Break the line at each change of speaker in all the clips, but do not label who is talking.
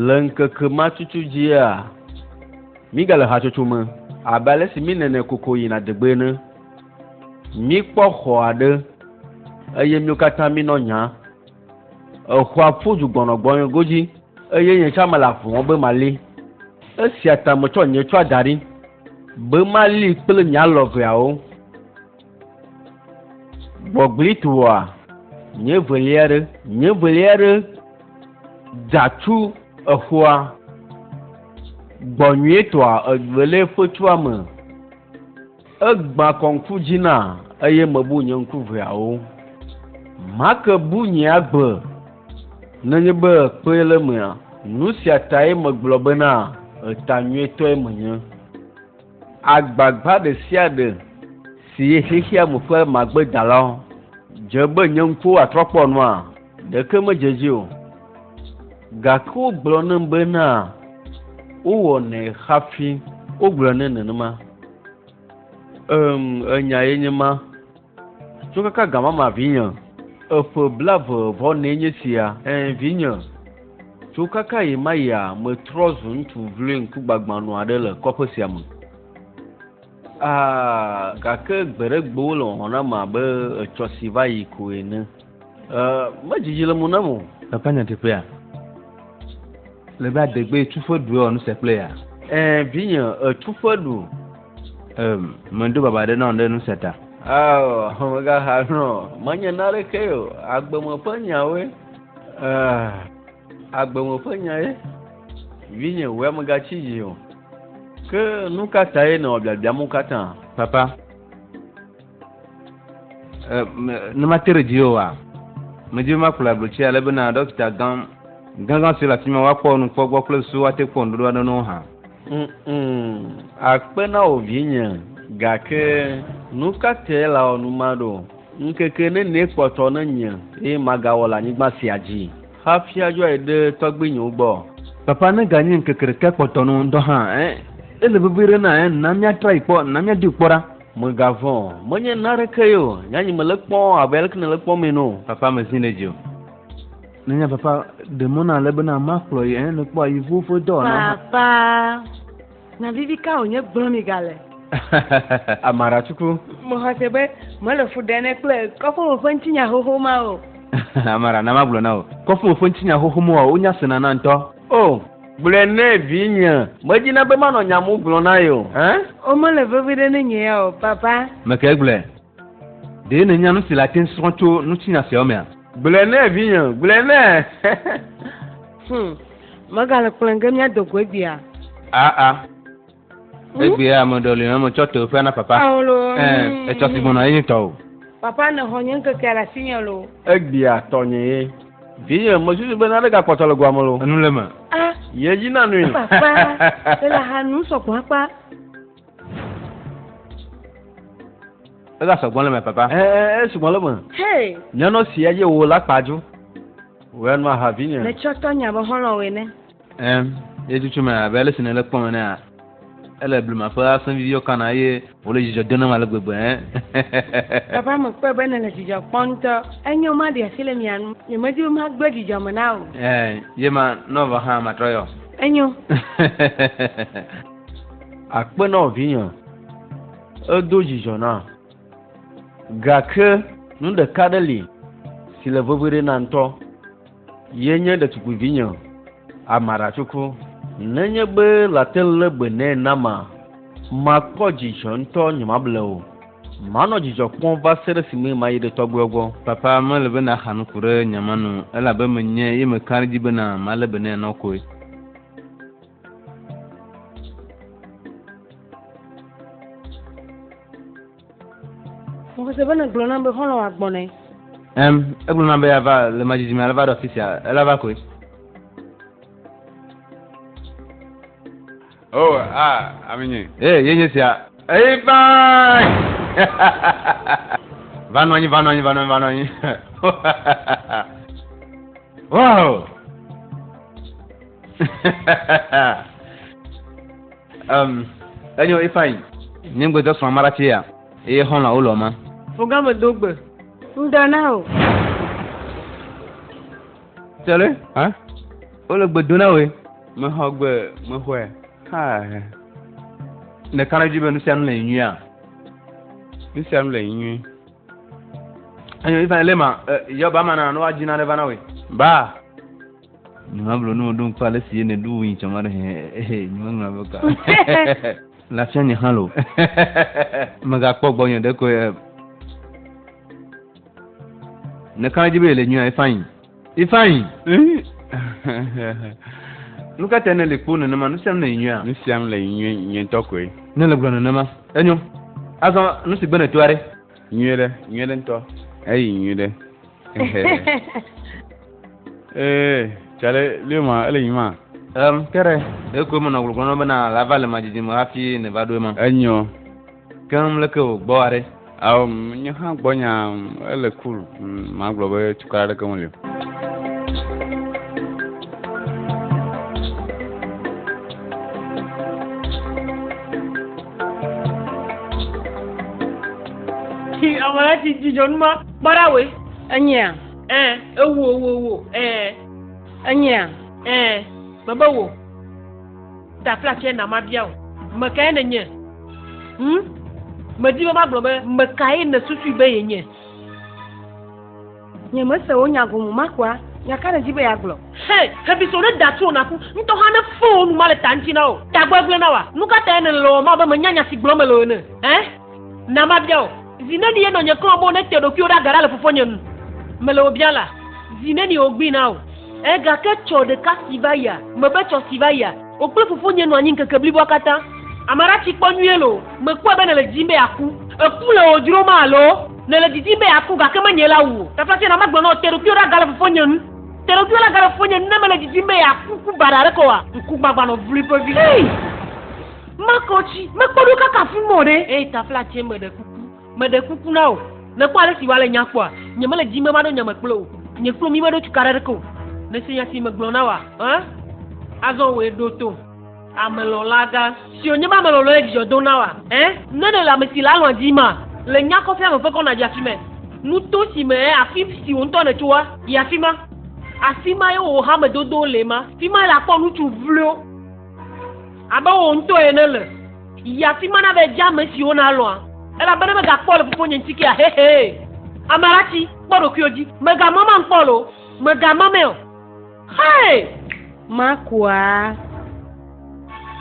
le ŋkeke ma tutu dzia mi gale hatsotso me abe ale si mi nene koko yina degbe ne mi kpɔ xɔ aɖe eye mi katã mi nɔ nya exɔa ƒu du gbɔnɔgbɔnɔ godzi eye nye tsã me le avuɔ be mali esia ta me tsɔ nye tsɔ da ɖi be mali kple nya lɔʋeawo gbɔgbli toa nye velia ɖe datu exɔa gbɔ nyuietɔa egbele fetsua me egbã kɔŋku dzina eye mebu nye ŋku veawo make bu nye agbe nenye be kpe le mea nu sia tae megblɔ bena eta nyuietɔe menye agbagba ɖe sia ɖe si ye xexeame ƒe magbedalawo dze be nye ŋku atrɔ kpɔ nua ɖeke medzedze o gake wogblɔ nem bena wowɔnɛ hafi wogblɔ ne nenema enya ye nye ma tso kaka gama ma vinye eƒe blavevɔ nye sia vinye tso kaka yi ma ya metrɔ zu ŋutsu vloe ŋkugbagbãnu aɖe le kɔƒe sia me gake gbeɖegbewo le wɔna me abe etsɔ si va yi ko ene medzidzi le mo na mo
papa nyateƒea le be adegbe tuƒe ɖu wɔ nu se kple ya
vinye tuƒe ɖu
medo baba ɖe na ɖe nu se ta
megaha nɔ menye naneke o agbeme ƒe nyawoe agbeme ƒe nyae vinye woe megatsi dzi o ke nu katã ye nɔ biabiam wo katã
papa ne ma tere dzi o wa medzi ma kplɔ ablotsi ale bena dɔkita gã si le afi ma woakpɔ nukpɔgbɔ kple su woate kpɔ nuɖoɖo aɖe no hã
akpe na wo vinye gake nu katã la wɔ nu ma ɖo ŋkeke ne ne kpɔtɔ ne nye eye magawɔ le anyigba sia dzi hafi adzɔe ɖe tɔgbenyewo gbɔ
papa ne ganye ŋkeke ɖeka kpɔtɔ no ŋdɔ hã ele veve ɖe na na miatra yi kpɔ na miaɖi kpɔ ɖa
megavɔ menye naneke yo nyanyi mele kpɔ abe aleke ne le kpɔ me no
papa mezi ne dzi o nenya papa demona le bena ma kplɔ yi ne kpɔ yi fofo dɔ na
papa na vivi ka o nye gblɔ mi gale
amaratuku
mo xɔse be mele fu ɖe ne kple kɔƒe me ƒe ŋutinya xoxo ma o
amara na ma gblɔ na o kɔƒe me ƒe ŋutinya xoxo ma o wonya sena na ŋutɔ
o gblɔ ne vinye medzina be manɔ nyamu gblɔ na yo
o mele veve ɖe ne nye ya o papa
meke gblɔ ɖe ne nya nu si la te srɔ̃ tso ŋutinya siawo mea
gblɔ ne vinye gblɔ ne
megale kplɔ ge mía do go egbea
egbea ame ɖe le me tsɔ teƒe na papa etsɔ si gbɔna ye tɔ o
papa ne xɔ nye ŋkeke le asi nye lo
egbea tɔnye ye vinye mesusu be naɖe gakpɔtɔ le guame lo
enu le me
ye dzi na nui
papa ele ha nu sɔgbɔ akpa
ega sɔgbɔ le me papa
sugbɔ le me nyɔnɔ sia ye wo la kpadzo wo nu aha vinye
ne tsɔ tɔ nya be xɔlɔwoe ne
ye tutu me abe ele si ne le kpɔm nea ele blema ƒe asẽviviwo kana eye wole dzidzɔ dem ne ma le gbegbe
papa me kpe be ne le dzidzɔ kpɔm ŋutɔ enyo ma ɖi asi le mia nu nyemedi be magblẽ dzidzɔ me na o
ye ma nɔvɔ hã matrɔ yɔ
enyo
akpe na vinye edo dzidzɔ na gake nu ɖeka ɖe li si le veve ɖe na ŋutɔ ye nye ɖetugbui vinye amaratsuku nenye be late le gbe ne nama makpɔ dzidzɔ ŋutɔ nye mable o manɔ dzidzɔ kpɔm va se ɖe si me ma yi ɖe tɔgbuiwo gbɔ
papa mele bena xa nuku ɖe nyamanu elabe menye ye meka ɖe dzi bena male be ne nɔ koe
mɔkɔse be ne gblɔ na be xɔlɔ wa gbɔnɛ
egblɔ na be yava le madzidzi me alava ɖe afisia elava koe
oh aminye
ye nye sia
fine
va nɔ anyi wow enyo fine nye ŋgbedɔ srɔ̃ maratsi ya eye xɔlɔ wo lɔ ma
foga me do gbe ŋdɔ na o
tele wole gbe do na woe Eʋegbe, Eʋegbe. Ah. Ne kana jibe nu sia nu le nyuie a.
Nu sia nu le nyuie.
Ayo ifa lema, yo ba mana no ajina ne bana we. Ba. Ni mablo no dun pale si ne du yin chama he ni ngana boka. La fia ni halo. Maga kpɔ gbɔ de ko ne kana jibe le nyuie ifayin. Nu ka tene le kpo ne ma nu sem le nyuie.
Nu sia nu le nyuie nyen tɔkoe.
Ne le gbɔ ne ma. Enyo. Azo nu si gbene tuare.
Nyuie de ntɔ. Ayi nyuie de. Chale lema ele nyuma.
Kere eko mo na gurugro bana la vale majiji mo hafi ne vado ma.
Enyo.
Kam le ko gbo are.
Aw nyo ha gbonya ele cool. Ma glo be chukara de ko le.
Amara ti jijon ma barawe anya ewo anya baba wo da flache na mabia o maka na nye madi ma glo be maka na susu be yenye nye ma se onya gomu makwa ya kana jibe ya glo hebi so na datu na ku nto ha na phone ma le tanti na o dagbagle na wa nuka ta na lo ma ba manyanya si glo melo ne na mabia o zineni ye no nye krombo ne te do ki ora gara le fofonyen melo biala zineni ogbi na o ga ke cho de ka sivaya me be cho sivaya o pe fofonyen no anyin keke blibo akata amara ti kpo nyue lo me ku be na le jimbe aku eku le ojuro ma lo ne le jimbe aku ga ke manyela wu ta fati na magbo no te do ki ora gara le fofonyen te do ki ora gara fofonyen na me le jimbe aku ku barare ko wa ku gbagba no vlipo vi makochi me kpodu ka ka fimo de ta fati me de mede kuku na o ne kwa le si wale nyakwa nyeme le jime ma do nyeme kplo nye kplo mi ma do tukara ko ne se ya si me gblona wa azon we do to amelo laga si onye ma melo lo e jijo do na wa ne de la me si la lo jima le nyako fe me fe ko na ja fi me nu to si me afi si on to ne tuwa ya fi ma afima yo o ha me do le ma fi ma la ko nu tu vlo aba on to enele ya fi ma na be ja me si ona lo ela bana mega kpolo puponye ntiki a amarachi kporo kioji mega mama nkpolo mega mameo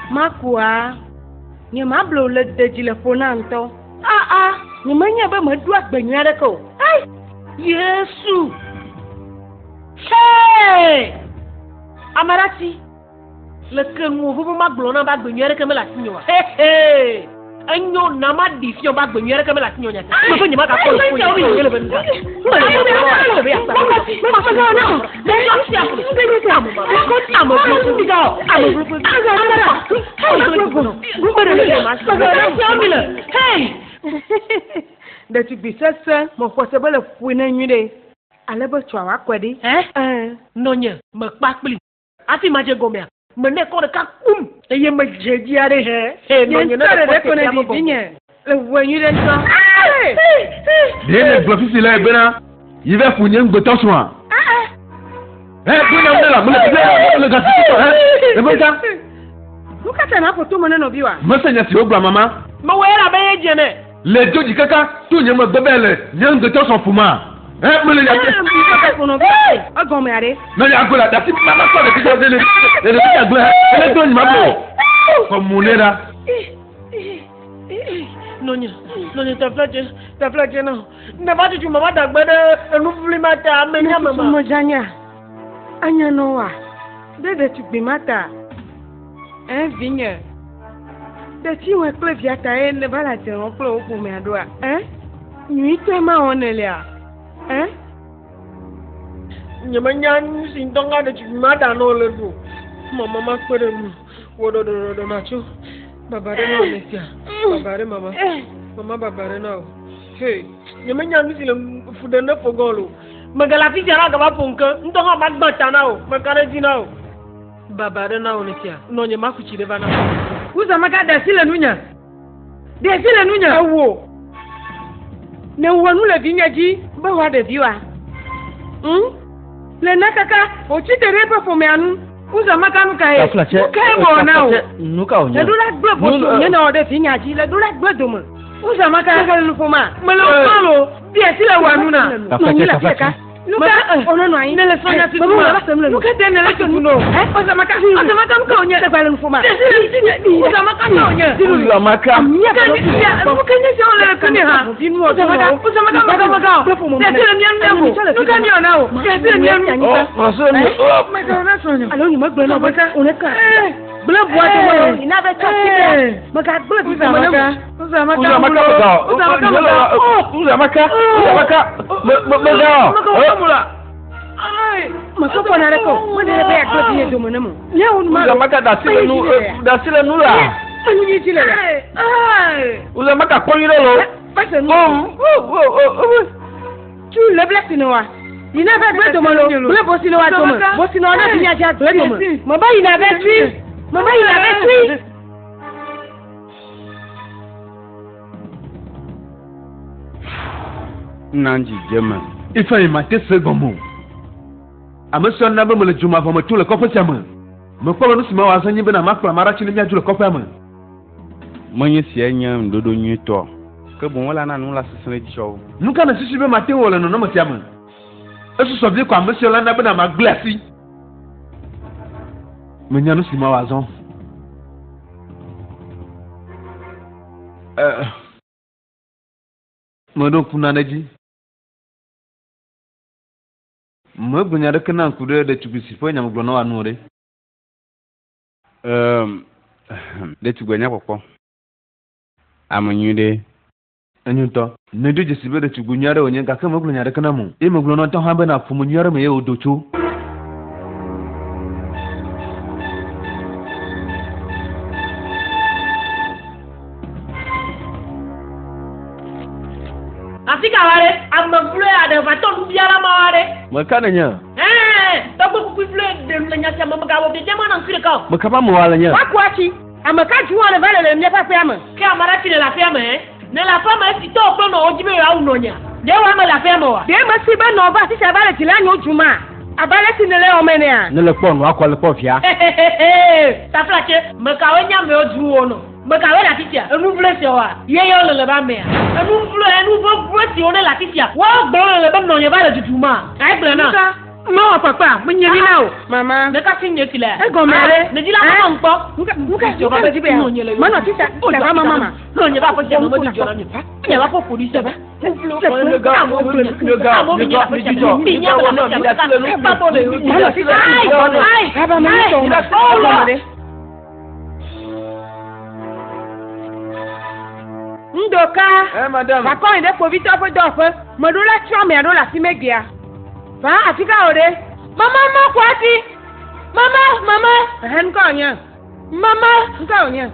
makwa ni ma blo le deji le fona nto ni manya ba ma du agbenyare ko yesu amarachi le kenwo bubu ma blo na ba agbenyare ke me la tinyo enyo na ma di fio ba gbenyere ke me la tinyo nya mo fo nyima ka ko fo nyele ben ta de tu bi sese mo fo se bele fu na nyude ale be twa wa kwedi nonye me kpakpli afi ma je gomea mene ko de ka kum eye me jeji are nonye na de ko na di nye le wenyu de so de ne profisi la ebena yive funye ngbeto so a kuna mela mele ga tito e bota luka tana foto mene no biwa mesenya ti ogba mama ma wera be ye jene le joji kaka tu nye me gbebele nye ngbeto so fuma mele ya agon me are no ya gola dati mama ko de ti jo le ya gbe ele to ni mabo ko munera nonya ta flaje no na ba tu mama dagbe de enu fuli mata menya mama mo janya anya no wa de tu gbe mata vigne de ti won kle viata ne bala te ron kle oku me adoa nyui te ma onele a nyamanya sin donga de tu mata no le do mama ma kwere mu wodo do na chu babare no lesia babare mama babare no nyamanya ni sile fude na fogolo magala fi jara ga ba ponka ndonga ma gbata na o makare di na o babare na o lesia no nyama ku chire bana uza maka da sile nunya wo ne wonu le vinyaji ba wa de biwa le nakaka o chi tere pe fo me anu Usa makanu kai. Kai bona o.
Nuka o nya.
Le dula gbe bo so nye na ode fi nya ji le dula gbe do mo. Usa makanu kai lu foma. Me lo malo. Bi e ti le wa nu na. Nuka ono no ayin. Le sonya ti tu. Nuka de ne le tu no. Usa makanu ka o nya le gba lu foma. Usa makanu o nya.
Usa makanu.
Nuka ni se o le kan ha. Usa makanu. De ti le mi anu. Nuka mi ona o. De ti le mi anu. Alo ni mo gbe no bota o le kan. Bla boa de mo ina be to ti be. Maka gbe bi mo na. Usa maka. Ai, maka ko na reko. Mo de be gbe bi do mo na mo. Ya un ma.
Usa maka da sile nu la.
Anu ni ti le la. Ai.
Usa maka ko yiro lo.
Ba se no. Tu le blessing wa. Ina be gbe do mo lo. Ble bo si lo wa do mo. Bo si no na bi nya ja do mo. Mo ba ina be tri. Mama ina be tri.
Nanji jema.
Ifa ma te segomo. Ameso na be mo le juma fo mo tu le kopo chama. Mo ko no sima wa sanyi be na makra mara chi le nya ju le kopo ama.
Monye si anya ndodo nyi to. Ke bon wala na nu la sesene di show.
Nuka na sisi be ma te wole no no mo tiama. Esu so bi kwa ameso la na be na maglasi. Menya no sima wa zon. Mo do kuna naji. Mo bunya de kana kude de tubisi fo nyam gbono wa nure.
De tugwenya kokko. Amanyude.
Anyuto. Ne do jesibe de tugunyare onye ka mo bunya de kana mu. E mo gbono to ha be na fu munyare me ye odocho.
Asika wale, amafule ade vaton biara mawale.
Makana nya.
Tabo kufule de nya chama magawo de jama na nkire ka.
Makaba mo wala nya.
Wakwachi, amaka juwa le vale le mnepa fema. Ke amara ti la fema Ne la fema ti to ko no ojibe ya unonya. De wa ma la fema wa. De ma si ba no ba ti sa bale ti la nyo juma. Abale ti ne le omene a.
Ne le pon wa ko le po fia.
Ta flache, makawe nya me ojuwo no. Makawe la titia, enu blesse wa. Yeye o le ba me. Enu blesse o la titia. Wa gbo le ba no ye ba le tutuma. Ai ble na. Ma papa, munyemi na o. Mama, ne ka sinye tile. E go mere. Ne dila ko npo. Nuka jo ba be be. Mana tita. Ta mama. No nye ba ko je mo di jora ni. Nye ba ko police ba. Le gars, Ndoka,
madame.
Va quand il est pour vite un peu d'offre, me doit la chambre et la simégia. Va, Atika Ode. Maman, quoi, si? Maman. Henkonya. Maman, Nkonya.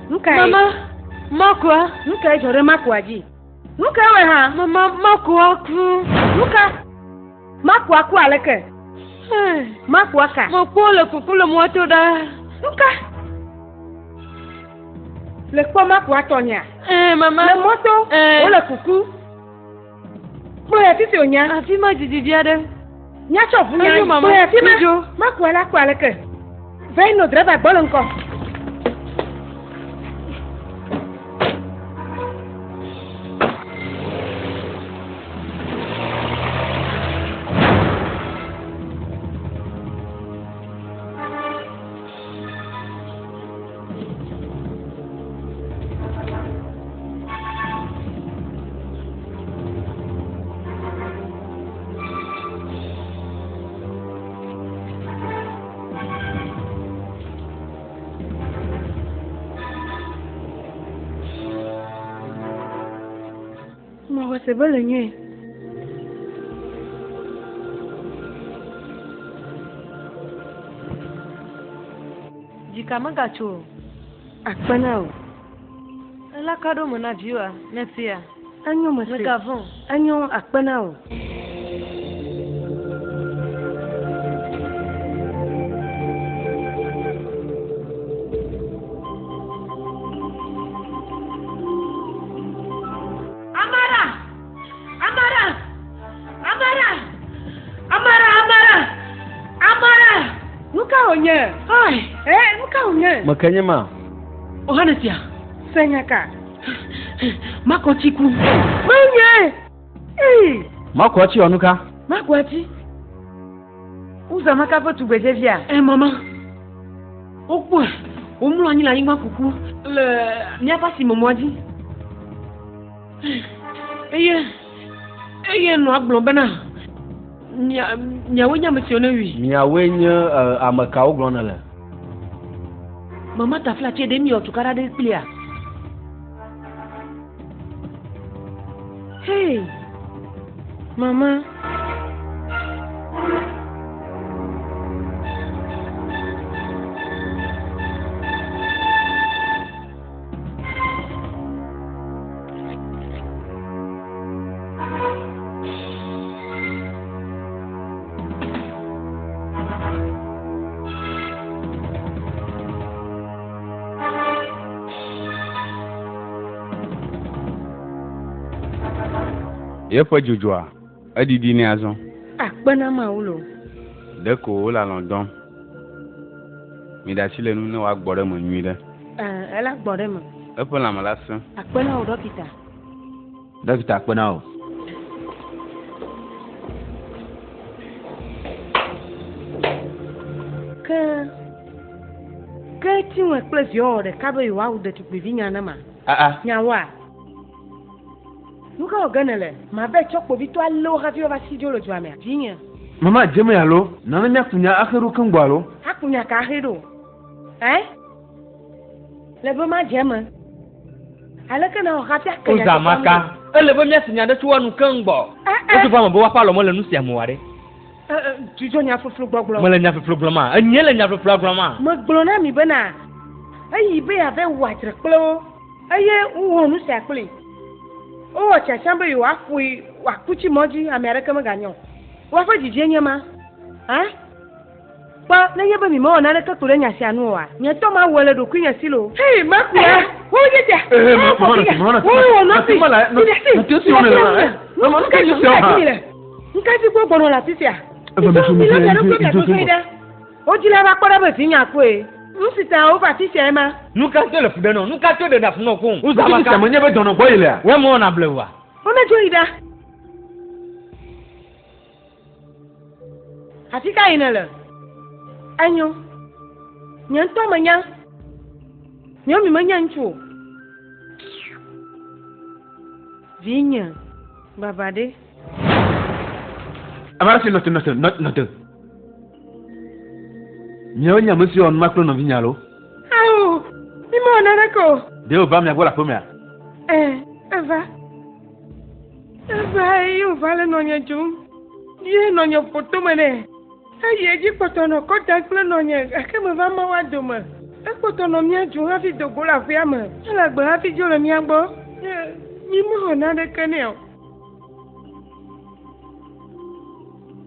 Maman, Makwa. Nuka, j'aurais Makwaji. Nuka, ha? Maman, Makwa, Nuka. Makwa, quoi, le que? Makwa, ka. Mon pour le coucou, le moito da. Nuka. Le quoi Makwa, Tonya? Maman. Le moto. Le coucou. Boya titi onya. Afima jijidiade. Nya chofu nya. Boya tima. Makwa la kwa le que? Vei no dreba bolonko. C'est bon le nuit. Jikamagacho. Akpanao. La kado mona jiwa, nepia. Agnon monsieur. Megavon. Agnon akpanao.
onye.
Ai,
Muka onye.
Makanya ma.
Ohanesia.
Senyaka.
Makochiku.
Onye.
Makwachi onuka.
Makwachi. Uza makapo tubejevia.
Mama. Okwe. Omulu anyi la yingwa kuku. Le niapa si momwaji. Eye no agbon bana. Nyawe nya mesione wi.
Nyawe nya amaka ogbon na le.
Mama ta fla che de mi otukara de clear.
Hey. Mama.
Yepo jujua. Adidi ni azon.
Akpana ma ulo.
Deko ola London. Mi da chile nu ne wa gbore mo nyui de.
Ela gbore mo.
Epo la malasa.
Akpana o dokita.
Dokita akpana o.
Ka ti won place yo de ka be wa u de tukpe vinya na ma. Nyawa. Nuka oganele, ma be chokpo bitu allo hafi o basijo lo jwame. Vinya.
Mama jeme yalo, nana nya kunya akhiru kangwalo.
Hakunya ka akhiru. Lebo ma jema. Alaka na o hafi akanya.
Uzamaka. Lebo mia sinya de tuwa nu kangbo. Otu fa mo bo wa pa lo mo le nu sia mo ware.
Tujo nya fuflu gbogbo.
Mo le nya fuflu gbogbo. Enye le nya fuflu gbogbo.
Mo gbolo na mi bana. Ayi be ya be watre klo. Aye uwo nu sia kle. O cha chambe yo afui wakuchi moji America maganyo. Wa fa jije nyama. Pa na yeba mi mo na le kakure nya sia nu wa. Nya to ma wole do kunya silo. Hey makura. Wo jeja.
Mama.
Wo no ti. No ti si ona la. No mo ka si ona. Nka ti ko gbono la tisia. O jile ba kpora be ti nya ko e. Nsita o ba tisia ma.
Nuka to le fude no, nuka to de da fun okun.
Uzamaka. Tisia mwenye be dono boy ile.
We mo na blewa.
Ona joida. Afika inele. Anyo. Nyanto manya. Nyomi manya nchu. Vinya. Babade.
Amarasi not. Nyonya musi on makro no vinyalo.
Ayo. Imo nanako.
Deo ba mi agbola pomia.
Eva. Yo vale nonya jum. Ye nonya foto mene. Aye ji potono ko dankle nonya. Akema va ma wa doma. Potono mi aju ha fi dogola fi ama. Ala gba ha fi jolo mi agbo. Ni mo na de keneo.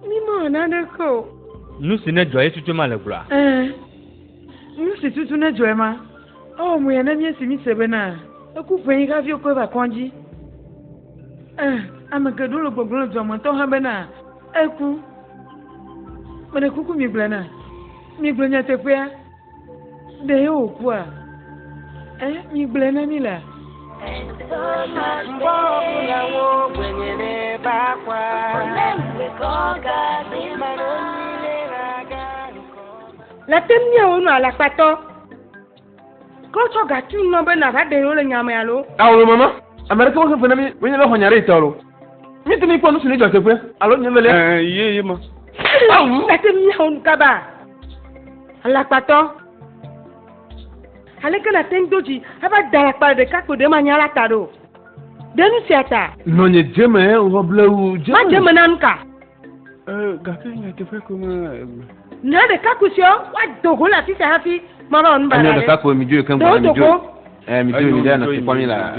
Ni mo na de ko.
Nusi ne joye tutu ma le gura.
Nusi tutu ne joye ma. Oh mu ya na mi esi mi sebe na. Eku fen ka fi ko ba konji. Amagadolo gbogbo jo mo to ha be na. Eku. Mane kuku mi blana. Mi blonya te pe. De yo ku a. Mi blana mi la. La temia onu ala pato. Ko to ga tun no be na ga de yo le nyama ya lo.
Awo mama, America wo fena mi, we nyelo honyare itoro. Mi tini ko no sini jo te pe. Alo nyele.
Yeye ma.
La temia onu kaba. Ala pato. Aleke na tendoji aba dara pa de kako de manyala tado. Denu siata.
Nonye jeme o blau jeme.
Ma jeme nanka.
Ga ke nya te fe ko ma.
Na de kakusio wa dogo la fi hafi mama on bara.
Anya de kako mi jo kan bo mi jo. Mi jo mi da na ti pami la.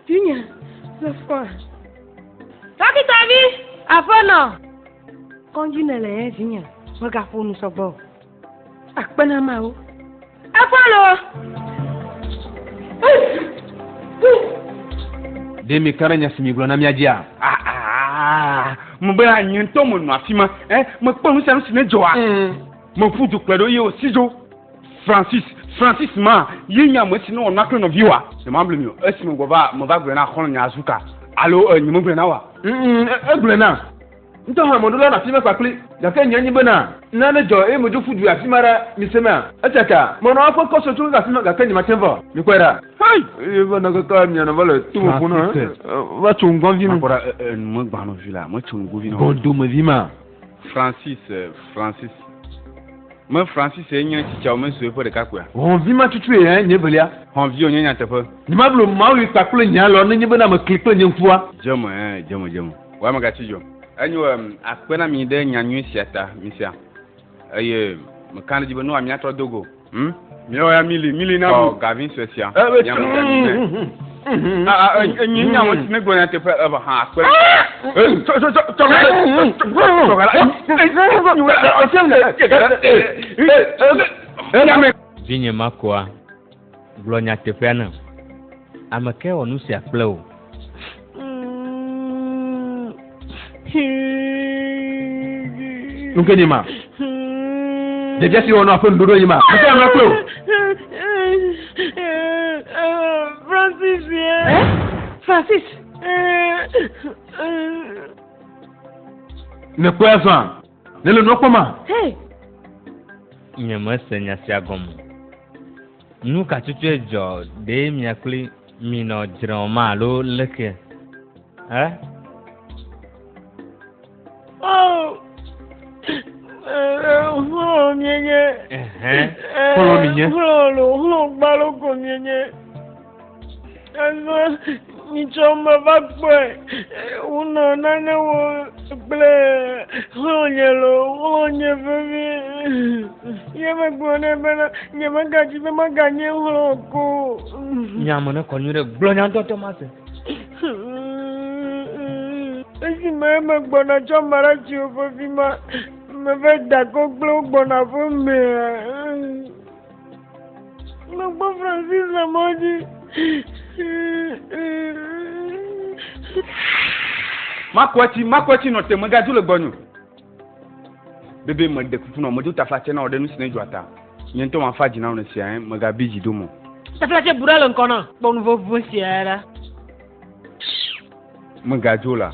Tinya, la foi. Takitavi, afono. Kɔndzi ne le ye vinya. Megaƒo nu sɔgbɔ. Akpena mawo. Afɔlo.
Demi kara nyasimi gblɔ na míadzia.
Mo be anyi ŋutɔ mo nɔ afi ma. Me kpɔ nu sia nu si ne dzɔa. Me ƒu du kplɔ ɖo ye wòsi dzo. Francis ma ye nya me si ne wɔ nakle nɔvi wa. Ne ma blu mi o. Esi me va gblɔ na xɔlɔ nya azuka. Alo nye me gblɔ na wa.
Egblɔ na. Ntɔ hã mɔɖo la na fi me kpakpli. Gake nye nyi bena. Nane dzɔ eye me dzo ƒu du afi ma ɖa misema. Etata mɔnɔ afɔ kɔsɔ tso afi ma gake nye ma tɛ vɔ. Mi kɔe ɖa. Eye va na kaka miana va le to me ƒo na. Va tso ŋgɔvi nu.
Akɔra me gbãnɔvi la, me tso ŋgɔvi na.
Gɔdomevi ma.
Francis. Me Francis nye tsitsa me sue ƒe ɖeka koa.
Hɔnvi ma tutu ye nye belia.
Hɔnvi o nye nyateƒe.
Ni ma blo mawu kpakple nya lɔ ne nye bena me kli kple nye ŋkua.
Dzeme. Wa me gatsi dzo. Enyo akpe na mi ɖe nya nyui sia ta misia. Eye me kan dzi be no amia trɔ dogo. Míɔ ya mili na bu gavin sue sia. Nyi nya mo ne gblɔ nyateƒe eva hã akpe.
Vinye makoa gblɔ nyateƒea ne ame ke wɔ nu sia kple o.
Nuke ni ma. Devia si wɔ aƒe nuɖoɖo yi ma. Ake ame kple o.
Francis.
Ne kpɔe zɔa. Ne le nɔkpɔ ma.
Nye me se nya sia gɔme. Nu ka tutu dzɔ ɖe miakpli mi nɔ dzrɔ̃ ma alo leke?
Mienye.
Kɔlɔ mi nye.
Hlo gbalo ko mienye. Azɔ mitsɔ me va kpɔe. Wonɔ nanewo kple hlonye vevi. Ye megblɔ ne bena nye megadzi be meganye hlo ko.
Nyame ne kɔ nyui ɖe gblɔ nyadɔtɔ ma se.
Esi me gbɔna tsɔ ma ɖe tsi wo vevi ma. Me ve da ko gblẽ gbɔna ƒe mea. Me gbɔ Francis le mɔ dzi.
Makɔtsi nɔ te megadzo le gbɔnyo. Bebe me de kuku nɔ medzo taflatse na wɔ ɖe nu si ne dzɔ ata. Nye ŋutɔ ma fa dzi na wo ne sia megabi dzi do mo.
Taflatse bu ɖe le ŋkɔ na. Kpɔnu vovo sia ɖa.
Megadzo la.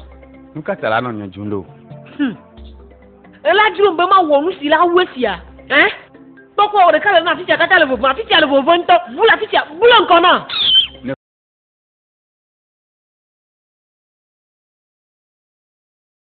Nu ka ta la nɔ nye dzom ɖo.
Ela dzrom be ma wɔ nu si la woe sia. Kpɔkpɔ ɖeka le na afisia kata le vovo, afisia le vovo ŋutɔ. Bu le afisia, bu le ŋkɔ na.